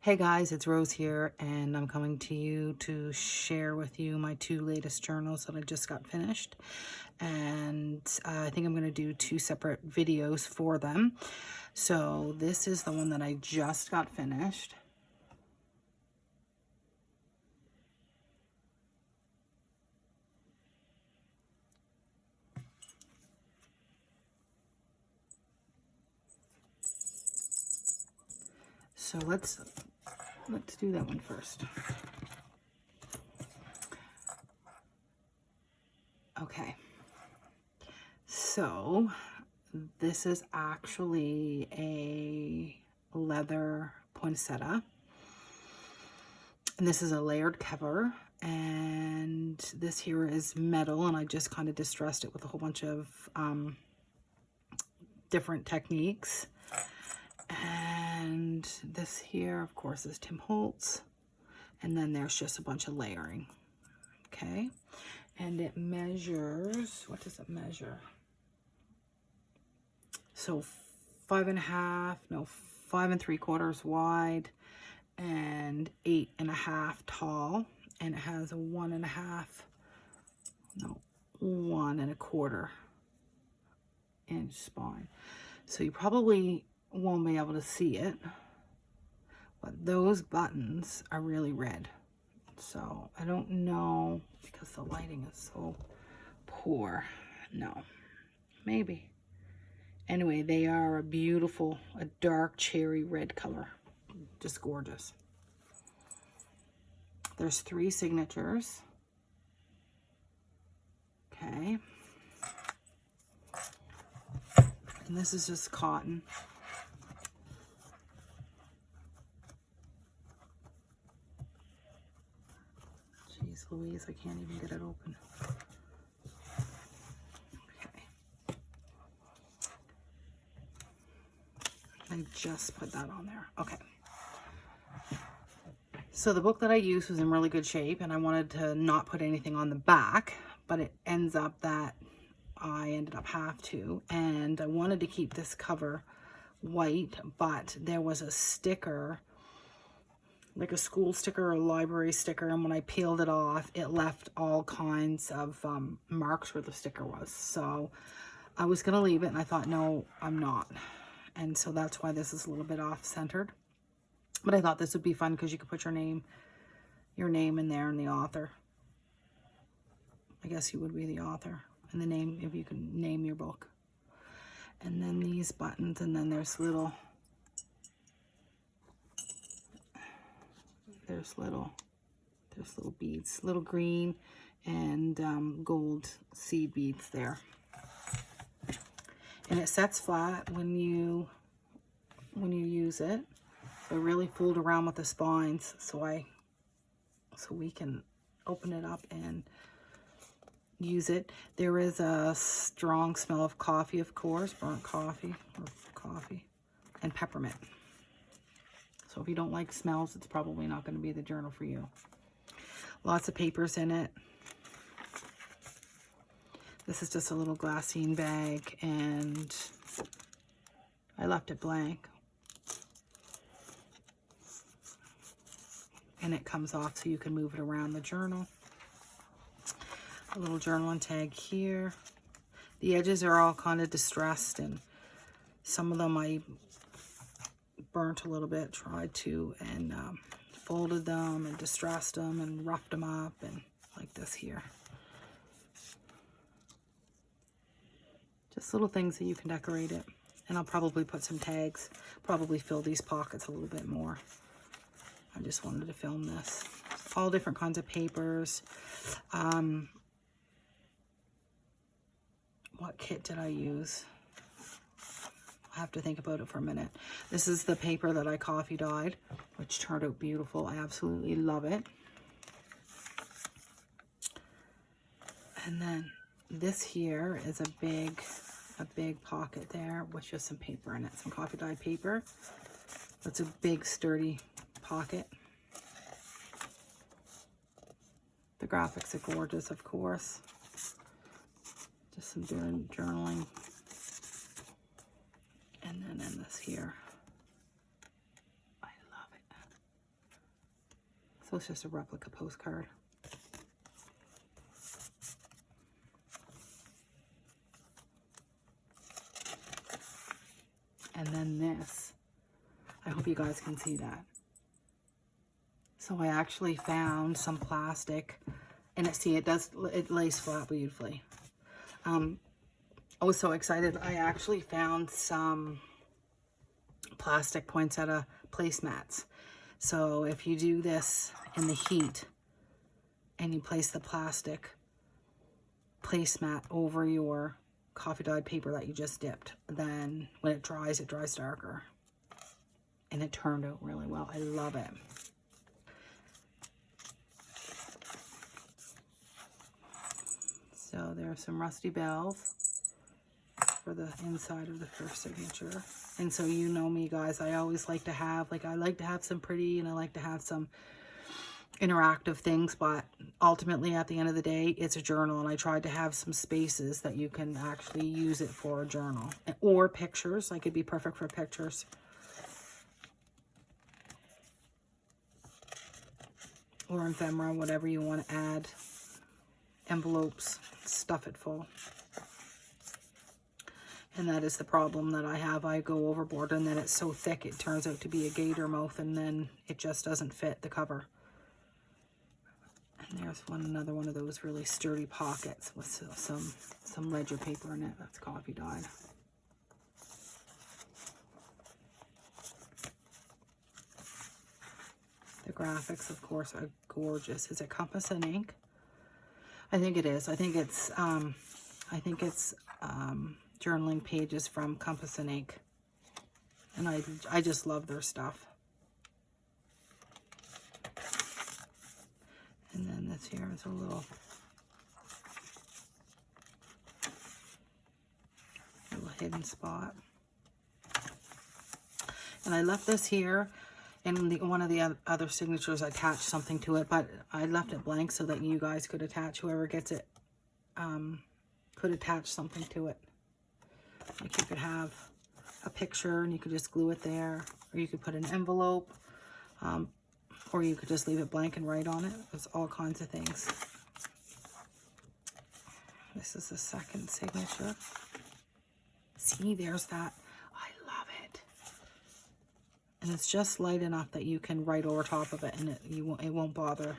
Hey guys, it's Rose here, and I'm coming to you to share with you my two latest journals that I just got finished. And I think I'm going to do two separate videos for them. So this is the one that I just got finished. So let's do that one first. Okay. So this is actually a leather poinsettia. And this is a layered cover, and this here is metal, and I just kind of distressed it with a whole bunch of different techniques. And this here, of course, is Tim Holtz, and then there's just a bunch of layering. Okay, and it measures, what does it measure? So 5 3/4 wide and 8 1/2 tall, and it has a 1 1/4 inch spine. So you probably won't be able to see it, but those buttons are really red. So I don't know, because the lighting is so poor. No, maybe. Anyway, they are a beautiful, a dark cherry red color. Just gorgeous. There's 3 signatures. Okay. And this is just cotton. Jeez Louise, I can't even get it open. Okay. I just put that on there. Okay. So the book that I used was in really good shape, and I wanted to not put anything on the back, but it ends up that I ended up have to, and I wanted to keep this cover white, but there was a sticker, like a school sticker or a library sticker, and when I peeled it off, it left all kinds of marks where the sticker was. So I was gonna leave it, and I thought, no, I'm not. And so that's why this is a little bit off-centered. But I thought this would be fun because you could put your name in there, and the author. I guess you would be the author, and the name, if you can name your book. And then these buttons, and then there's little beads, little green and gold seed beads there. And it sets flat when you use it. So I really fooled around with the spines so we can open it up and use it. There is a strong smell of coffee, of course, burnt coffee or coffee, and peppermint. So if you don't like smells, it's probably not going to be the journal for you. Lots of papers in it. This is just a little glassine bag, and I left it blank. And it comes off so you can move it around the journal. A little journaling tag here. The edges are all kind of distressed, and some of them I burnt a little bit, tried to, and folded them and distressed them and roughed them up, and like this here. Just little things that you can decorate it. And I'll probably put some tags, probably fill these pockets a little bit more. I just wanted to film this. All different kinds of papers. What kit did I use? I have to think about it for a minute. This is the paper that I coffee dyed, which turned out beautiful. I absolutely love it. And then this here is a big pocket there with just some paper in it, some coffee dyed paper. That's a big sturdy pocket. The graphics are gorgeous, of course. Just some journaling. And then in this here, I love it. So it's just a replica postcard. And then this, I hope you guys can see that. So I actually found some plastic, and it lays flat beautifully. I was so excited. I actually found some plastic poinsettia placemats. So if you do this in the heat and you place the plastic placemat over your coffee dyed paper that you just dipped, then when it dries darker. And it turned out really well. I love it. So there are some rusty bells for the inside of the first signature. And so you know me, guys, I always like to have, I like to have some pretty, and I like to have some interactive things, but ultimately at the end of the day, it's a journal, and I tried to have some spaces that you can actually use it for a journal. Or pictures. Like, it'd be perfect for pictures. Or ephemera, whatever you want to add. Envelopes, stuff it full. And that is the problem that I have. I go overboard, and then it's so thick it turns out to be a gator mouth, and then it just doesn't fit the cover. And there's another one of those really sturdy pockets with some ledger paper in it. That's coffee dyed. The graphics, of course, are gorgeous. Is it Compass and Ink? I think it is. I think it's journaling pages from Compass and Ink. And I just love their stuff. And then this here is a little hidden spot. And I left this here, and one of the other signatures attached something to it, but I left it blank so that you guys could attach, whoever gets it, could attach something to it. Like, you could have a picture and you could just glue it there, or you could put an envelope, or you could just leave it blank and write on it. There's all kinds of things. This is the second signature. See, there's that. I love it. And it's just light enough that you can write over top of it, and it won't bother.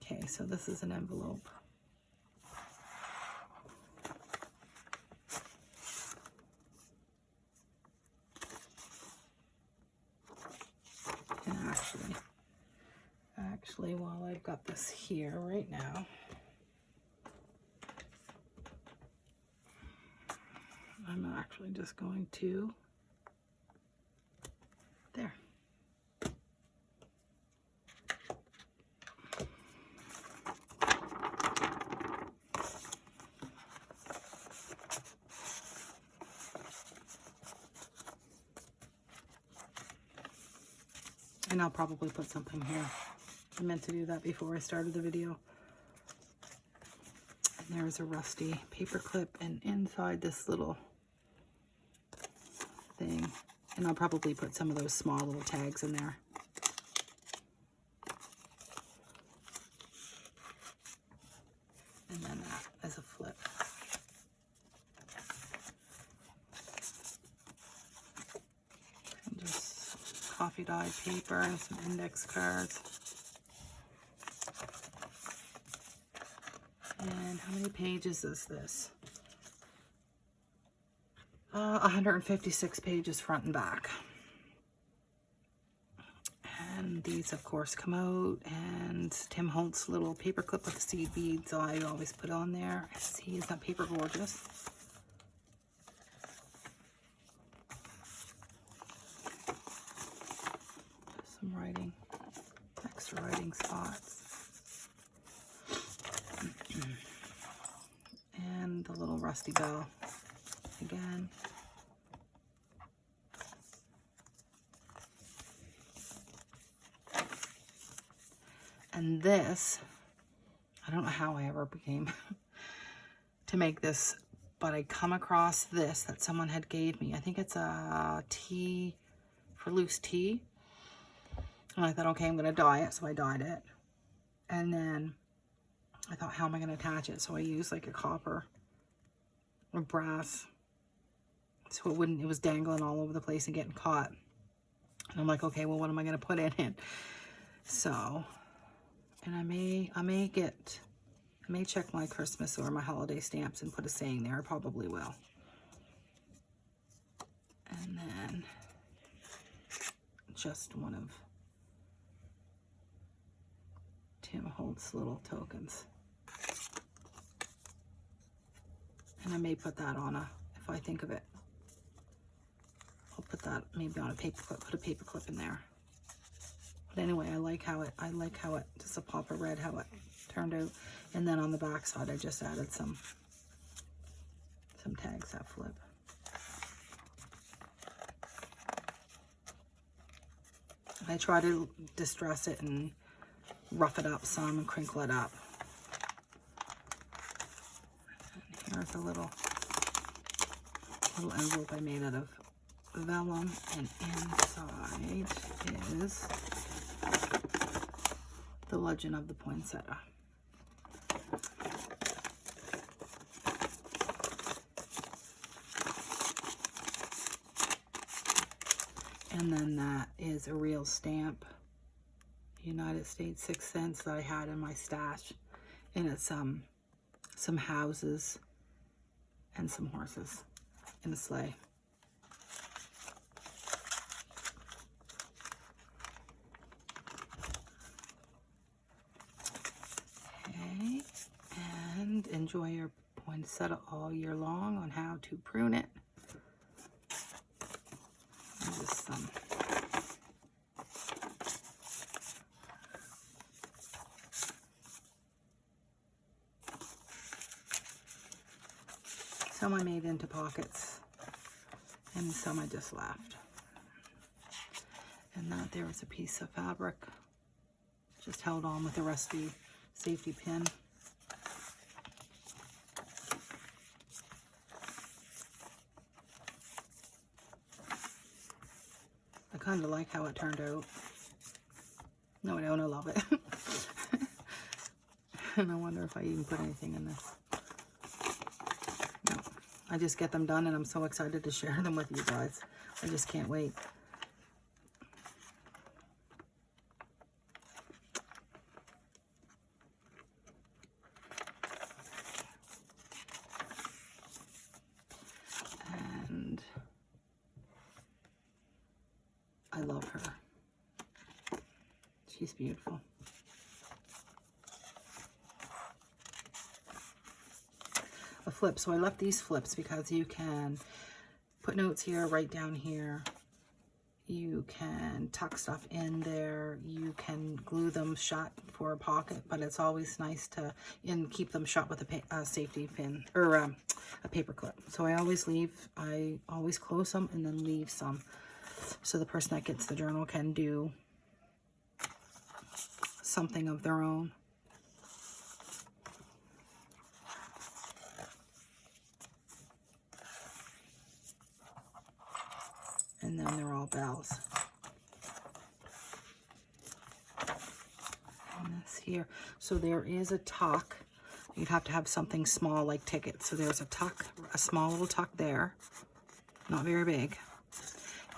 Okay, so this is an envelope. And actually, while I've got this here right now, I'm actually just going to, there. And I'll probably put something here. I meant to do that before I started the video. And there's a rusty paper clip, and inside this little thing, and I'll probably put some of those small little tags in there. And then that as a flip. And just coffee dyed paper and some index cards. And how many pages is this? 156 pages front and back. And these, of course, come out. And Tim Holt's little paper clip with the seed beads I always put on there. See, is that paper gorgeous? Some writing, extra writing spots. And the little rusty bell again. And this, I don't know how I ever became to make this, but I come across this that someone had gave me. I think it's a tea, for loose tea. And I thought, okay, I'm going to dye it. So I dyed it. And then I thought, how am I going to attach it? So I used like a copper or brass. So it was dangling all over the place and getting caught. And I'm like, okay, well, what am I going to put in it? So, and I may check my Christmas or my holiday stamps and put a saying there. I probably will. And then just one of Tim Holt's little tokens. And I may put that on if I think of it. I'll put that maybe on a paper clip, put a paper clip in there. But anyway, I like how it, just a pop of red, how it turned out. And then on the back side, I just added some tags that flip. I try to distress it and rough it up some and crinkle it up. And here's a little envelope I made out of vellum, and inside is the legend of the poinsettia. And then that is a real stamp, United States 6 cents, that I had in my stash. And it's some houses and some horses in a sleigh. Okay, and enjoy your poinsettia all year long on how to prune it. And just some some I made into pockets, and some I just left. And that there is a piece of fabric, just held on with a rusty safety pin. I kind of like how it turned out. No, I don't. I love it. And I wonder if I even put anything in this. No, I just get them done, and I'm so excited to share them with you guys. I just can't wait. And I love her. She's beautiful. A flip. So I left these flips because you can put notes here, write down here. You can tuck stuff in there. You can glue them shut for a pocket, but it's always nice to keep them shut with a safety pin or a paper clip. So I always close them and then leave some, so the person that gets the journal can do something of their own. And then they're all bells. And this here. So there is a tuck. You'd have to have something small like tickets. So there's a tuck, a small little tuck there. Not very big.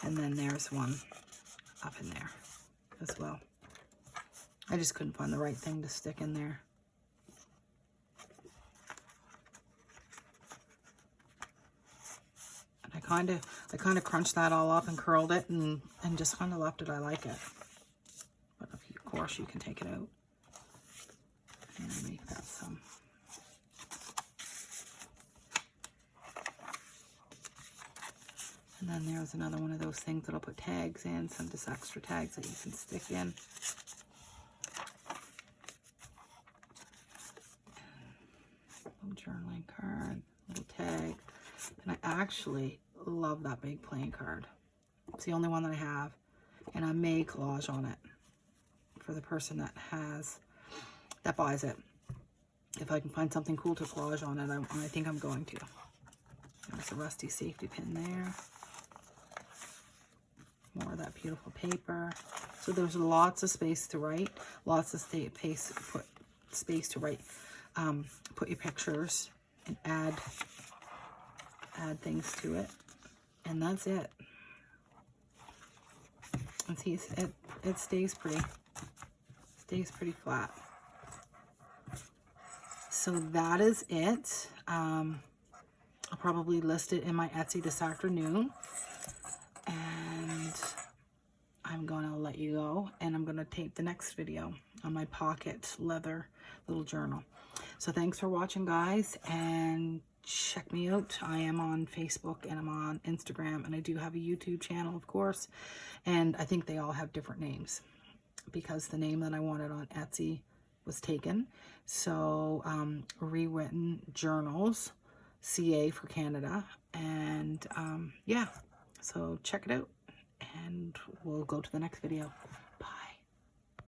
And then there's one up in there as well. I just couldn't find the right thing to stick in there. And I kind of crunched that all up and curled it and just kind of left it. I like it. But of course you can take it out and make that some. And then there's another one of those things that'll put tags in, some just extra tags that you can stick in. Little journaling card, little tag. And I actually love that big playing card. It's the only one that I have. And I may collage on it for the person that buys it. If I can find something cool to collage on it, I think I'm going to. There's a rusty safety pin there. More of that beautiful paper. So there's lots of space to write, lots of space to write, put your pictures and add things to it. And that's it. And see, it stays pretty flat. So that is it. I'll probably list it in my Etsy this afternoon. And I'm going to let you go. And I'm going to tape the next video on my pocket leather little journal. So thanks for watching, guys. And check me out. I am on Facebook and I'm on Instagram. And I do have a YouTube channel, of course. And I think they all have different names, because the name that I wanted on Etsy was taken. So Rewritten Journals, CA for Canada. And yeah, so check it out and we'll go to the next video.